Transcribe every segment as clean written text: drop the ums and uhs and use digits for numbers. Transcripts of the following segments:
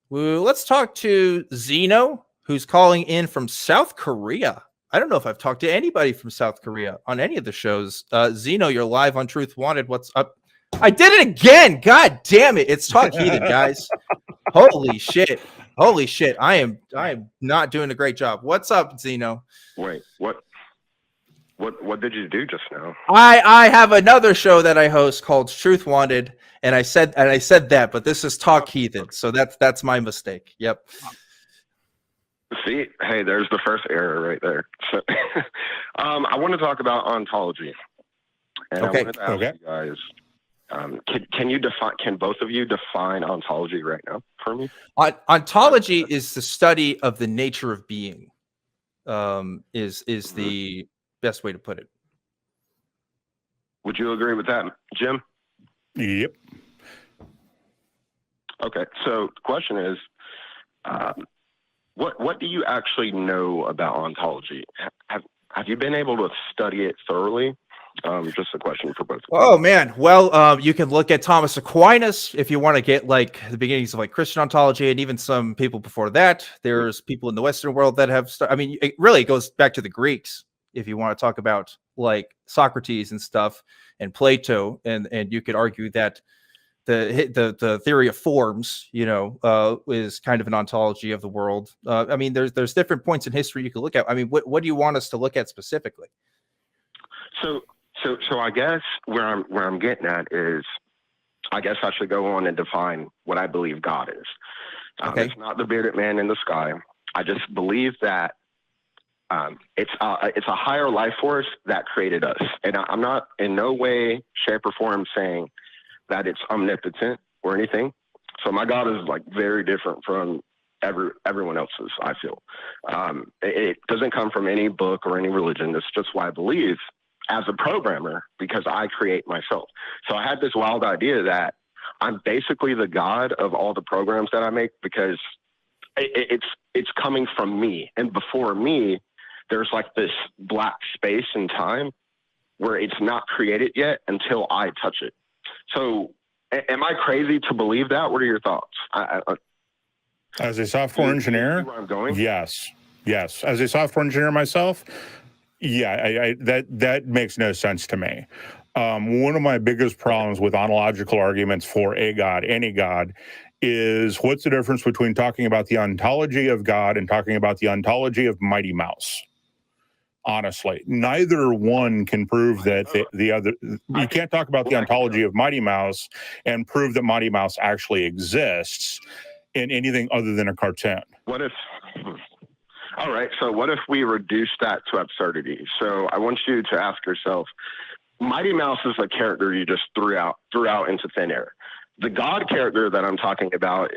Well, let's talk to Xeno, who's calling in from South Korea. I don't know if I've talked to anybody from South Korea on any of the shows. Xeno, you're live on Truth Wanted. What's up? I did it again. God damn it. It's Talk Heathen, guys. Holy shit. Holy shit. I am not doing a great job. What's up, Xeno? Wait, what did you do just now? I have another show that I host called Truth Wanted, and I said that, but this is Talk Heathen, so that's my mistake. Yep. See, hey, there's the first error right there. So, I want to talk about ontology, and Okay. I wanted to ask you guys, can both of you define ontology right now for me? Ontology is the study of the nature of being. Is the best way to put it. Would you agree with that, Jim? Yep. Okay, so the question is, what do you actually know about ontology? Have you been able to study it thoroughly? Just a question for both. Oh man, well, you can look at Thomas Aquinas if you want to get like the beginnings of like Christian ontology, and even some people before that. There's people in the Western world that have. I mean, it really goes back to the Greeks if you want to talk about like Socrates and stuff, and Plato, and you could argue that the theory of forms, is kind of an ontology of the world. I mean, there's different points in history you can look at. I mean, what do you want us to look at specifically? So I guess where I'm getting at is, I guess I should go on and define what I believe God is. Okay. It's not the bearded man in the sky. I just believe that it's a higher life force that created us, and I'm not in no way, shape, or form saying that it's omnipotent or anything. So my God is like very different from everyone else's, I feel. It doesn't come from any book or any religion. It's just what I believe as a programmer, because I create myself. So I had this wild idea that I'm basically the God of all the programs that I make, because it's coming from me. And before me, there's like this black space in time where it's not created yet until I touch it. So am I crazy to believe that? What are your thoughts? As a software engineer, where I'm going? Yes. As a software engineer myself, yeah, that makes no sense to me. One of my biggest problems with ontological arguments for a God, any God, is what's the difference between talking about the ontology of God and talking about the ontology of Mighty Mouse? Honestly, neither one can prove that the other. You can't talk about the ontology of Mighty Mouse and prove that Mighty Mouse actually exists in anything other than a cartoon. What if? All right, so what if we reduce that to absurdity? So I want you to ask yourself, Mighty Mouse is a character you just threw out into thin air. The God character that I'm talking about,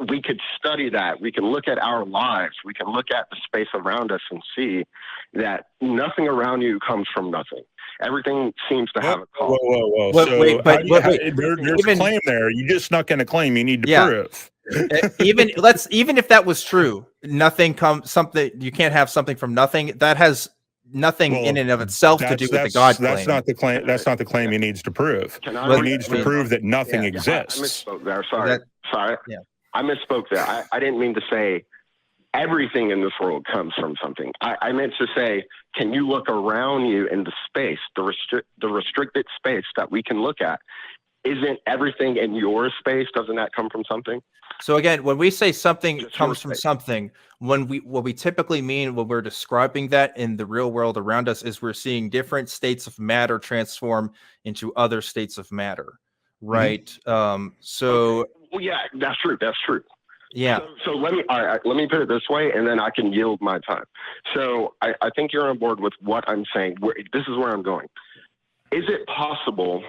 we could study that. We can look at our lives. We can look at the space around us and see that nothing around you comes from nothing. Everything seems to have a cause. Whoa. Wait, there's a claim there. You just snuck in a claim you need to prove. even if that was true, you can't have something from nothing. That has nothing in and of itself to do with the God claim. That's not the claim. That's not the claim he needs to prove. He needs to prove that nothing exists. I misspoke there. Sorry. Yeah. I misspoke there. I didn't mean to say everything in this world comes from something. I meant to say, can you look around you in the space, the restricted space that we can look at? Isn't everything in your space, doesn't that come from something? So again, when we say something comes from something, what we typically mean when we're describing that in the real world around us is we're seeing different states of matter transform into other states of matter, right? Okay. Well, yeah, that's true. Yeah. So let me put it this way, and then I can yield my time. So I think you're on board with what I'm saying. This is where I'm going. Is it possible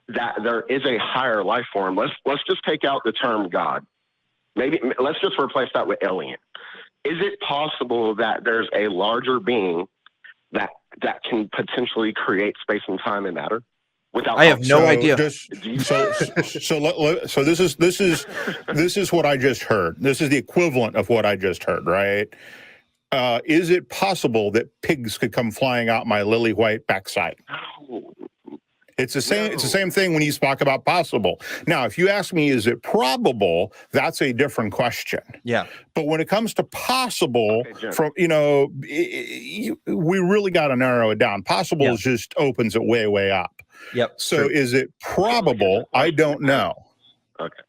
that there is a higher life form? Let's just take out the term God. Maybe let's just replace that with alien. Is it possible that there's a larger being that can potentially create space and time and matter? I have no idea. So this is what I just heard. This is the equivalent of what I just heard, right? Is it possible that pigs could come flying out my lily white backside? It's the same. It's the same thing when you talk about possible. Now, if you ask me, is it probable? That's a different question. Yeah. But when it comes to possible, Okay, from we really got to narrow it down. Possible Yeah. just opens it way, way up. Yep. So, true. is it probable? I don't know. Okay.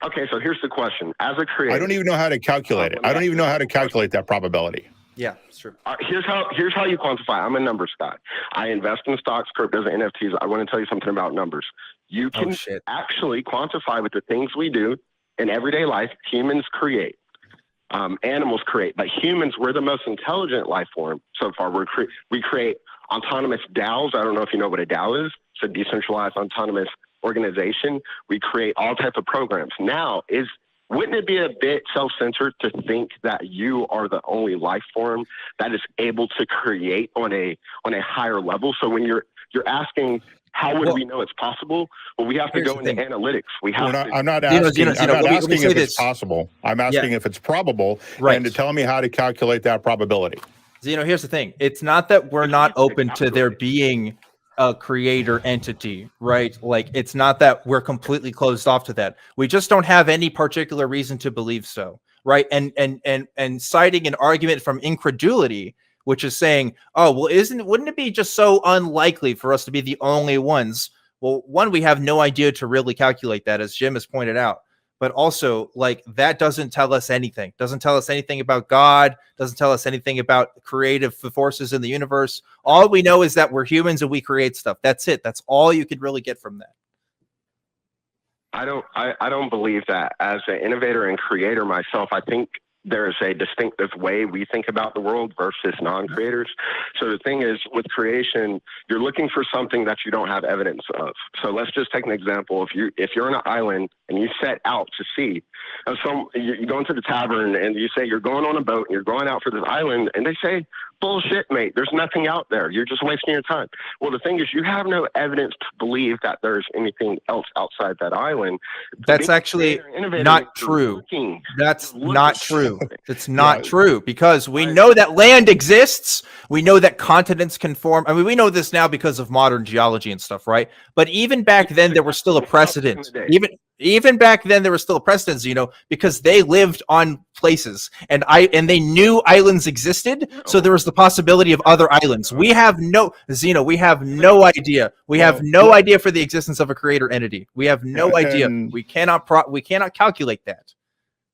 Okay. So here's the question: as a creator, I don't even know how to calculate it. I don't even know how to calculate that probability. Yeah, it's true. Here's how you quantify. I'm a numbers guy. I invest in stocks, cryptos, and NFTs. I want to tell you something about numbers. You can actually quantify with the things we do in everyday life. Humans create, animals create, but humans, we're the most intelligent life form so far. We create autonomous DAOs. I don't know if you know what a DAO is. It's a decentralized autonomous organization. We create all types of programs. Now, wouldn't it be a bit self-centered to think that you are the only life form that is able to create on a higher level? So when you're asking, how would we know it's possible? Well, we have to go into analytics. I'm not asking if it's possible. I'm asking if it's probable, and to tell me how to calculate that probability. Xeno, here's the thing. It's not that we're not open to there being a creator entity, right? Like, it's not that we're completely closed off to that. We just don't have any particular reason to believe so, right? And citing an argument from incredulity, which is saying, oh, well, wouldn't it be just so unlikely for us to be the only ones? Well, one, we have no idea to really calculate that, as Jim has pointed out. But also, like, that doesn't tell us anything. Doesn't tell us anything about God. Doesn't tell us anything about creative forces in the universe. All we know is that we're humans and we create stuff. That's it. That's all you could really get from that. I don't believe that. As an innovator and creator myself, I think there's a distinctive way we think about the world versus non-creators. So the thing is, with creation, you're looking for something that you don't have evidence of. So let's just take an example. If you're on an island and you set out to sea, you go into the tavern and you say you're going on a boat and you're going out for this island, and they say, bullshit, mate, there's nothing out there. You're just wasting your time. Well, the thing is, you have no evidence to believe that there's anything else outside that island. That's actually not true. That's not true. It's not true, because we know that land exists. We know that continents can form. I mean, we know this now because of modern geology and stuff, right? But even back then, there was still a precedent. Even back then, there was still a precedent, because they lived on places and they knew islands existed. So there was the possibility of other islands. We have no idea. We have no idea for the existence of a creator entity. We have no idea. We cannot calculate that.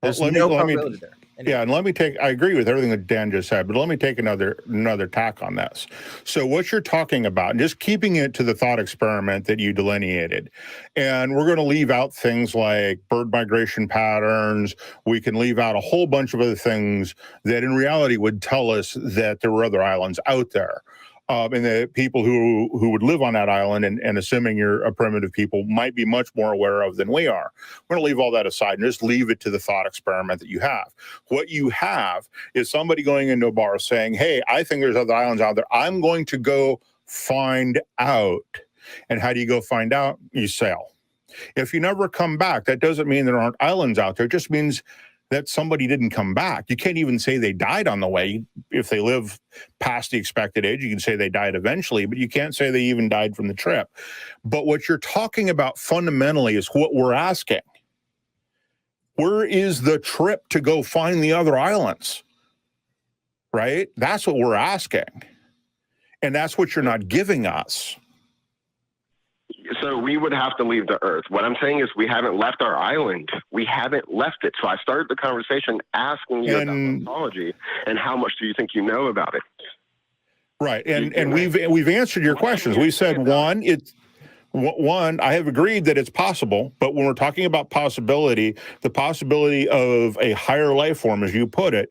There's no probability there. Anyway. Yeah, and I agree with everything that Dan just said, but let me take another tack on this. So what you're talking about, just keeping it to the thought experiment that you delineated, and we're going to leave out things like bird migration patterns. We can leave out a whole bunch of other things that in reality would tell us that there were other islands out there. And the people who would live on that island, and assuming you're a primitive people, might be much more aware of than we are. We're going to leave all that aside and just leave it to the thought experiment that you have. What you have is somebody going into a bar saying, hey, I think there's other islands out there. I'm going to go find out. And how do you go find out? You sail. If you never come back, that doesn't mean there aren't islands out there. It just means that somebody didn't come back. You can't even say they died on the way. If they live past the expected age, you can say they died eventually, but you can't say they even died from the trip. But what you're talking about fundamentally is what we're asking. Where is the trip to go find the other islands? Right? That's what we're asking. And that's what you're not giving us. So we would have to leave the Earth. What I'm saying is we haven't left our island. We haven't left it. So I started the conversation asking you about ontology and how much do you think you know about it? Right. And we've answered your questions. We said one, I have agreed that it's possible, but when we're talking about possibility, the possibility of a higher life form, as you put it,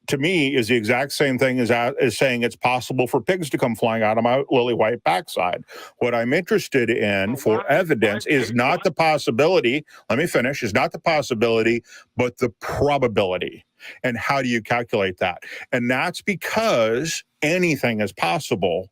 to me is the exact same thing as saying it's possible for pigs to come flying out of my lily white backside. What I'm interested in for evidence is not the possibility, let me finish, is not the possibility, but the probability. And how do you calculate that? And that's because anything is possible.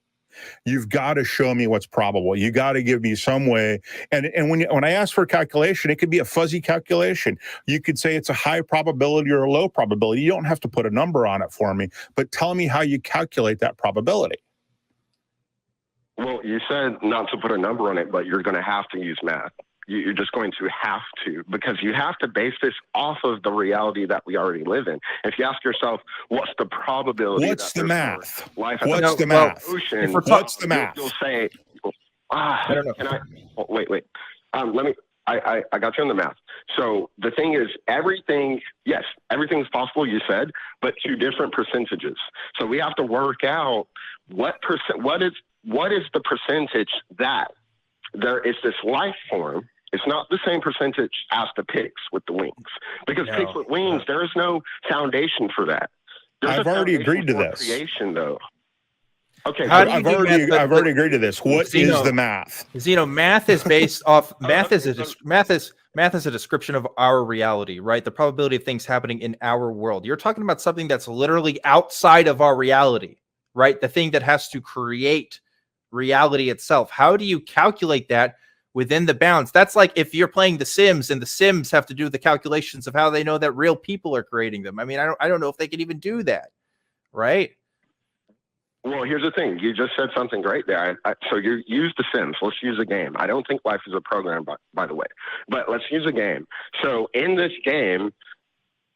You've got to show me what's probable. You got to give me some way. And when I ask for a calculation, it could be a fuzzy calculation. You could say it's a high probability or a low probability. You don't have to put a number on it for me, but tell me how you calculate that probability. Well, you said not to put a number on it, but you're going to have to use math. You're just going to have to, because you have to base this off of the reality that we already live in. If you ask yourself, what's the probability? What's the math? Life What's the math? Ocean, What's the math? You'll say, I don't know. can I? Oh, wait. Let me. I got you on the math. So the thing is, everything is possible, you said, but to different percentages. So we have to work out what is the percentage that there is this life form. It's not the same percentage as the pigs with the wings, because pigs with wings, there is no foundation for that. I've already agreed to this. Creation, though. Okay, I've already agreed to this. What is the math? Xeno, math is based off math is a description of our reality, right? The probability of things happening in our world. You're talking about something that's literally outside of our reality, right? The thing that has to create reality itself. How do you calculate that within the bounds? That's like if you're playing The Sims and the Sims have to do the calculations of how they know that real people are creating them. I mean, I don't know if they can even do that, right? Well, here's the thing. You just said something great there. So you use The Sims. Let's use a game. I don't think life is a program, by the way. But let's use a game. So in this game,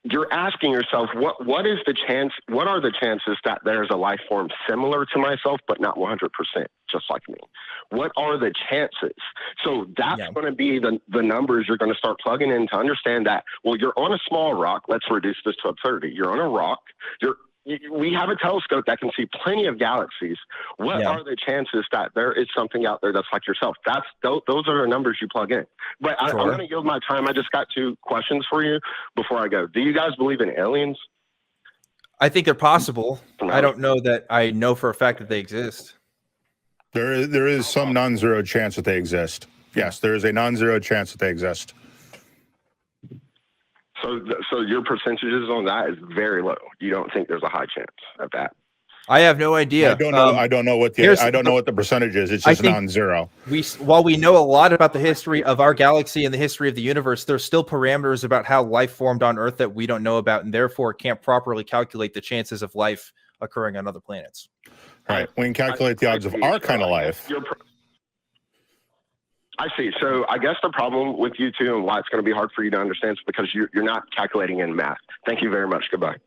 you're asking yourself, what is the chance? What are the chances that there's a life form similar to myself, but not 100% just like me? What are the chances? So that's going to be the numbers you're going to start plugging in to understand that, well, you're on a small rock. Let's reduce this to absurdity. You're on a rock. We have a telescope that can see plenty of galaxies. What are the chances that there is something out there that's like yourself? Those are the numbers you plug in. But I'm going to yield my time. I just got 2 questions for you before I go. Do you guys believe in aliens? I think they're possible. I don't know that I know for a fact that they exist. There is some non-zero chance that they exist. Yes, there is a non-zero chance that they exist. So your percentages on that is very low. You don't think there's a high chance of that? I have no idea. I don't know what the percentage is. It's just non-zero. While we know a lot about the history of our galaxy and the history of the universe, there's still parameters about how life formed on Earth that we don't know about, and therefore can't properly calculate the chances of life occurring on other planets. Right. We can calculate the odds of our kind of life. I see. So I guess the problem with you two and why it's going to be hard for you to understand is because you're not calculating in math. Thank you very much. Goodbye.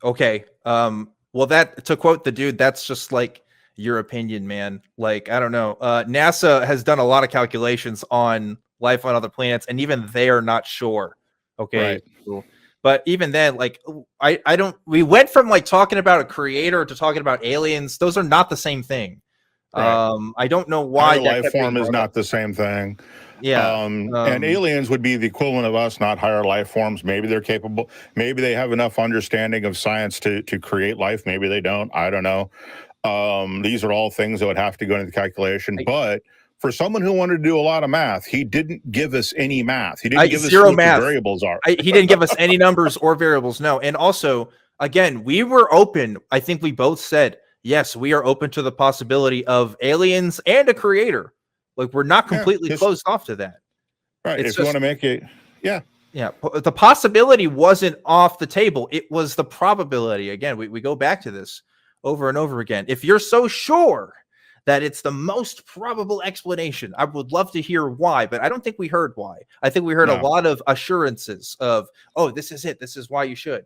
Okay. Well, that, to quote the dude, that's just like your opinion, man. Like, I don't know. NASA has done a lot of calculations on life on other planets, and even they are not sure. Okay. Right. Cool. But even then, like, we went from like talking about a creator to talking about aliens. Those are not the same thing. Right. I don't know why life form is not the same thing. Yeah. And aliens would be the equivalent of us, not higher life forms. Maybe they're capable. Maybe they have enough understanding of science to create life. Maybe they don't. I don't know. These are all things that would have to go into the calculation. But for someone who wanted to do a lot of math, he didn't give us any math. He didn't give us what the variables are. He didn't give us any numbers or variables. No. And also, again, we were open. I think we both said, yes, we are open to the possibility of aliens and a creator. Like, we're not completely closed off to that. Right. If you want to make it, yeah. The possibility wasn't off the table. It was the probability. Again, we go back to this over and over again. If you're so sure that it's the most probable explanation, I would love to hear why, but I don't think we heard why. I think we heard a lot of assurances of, oh, this is it. This is why you should.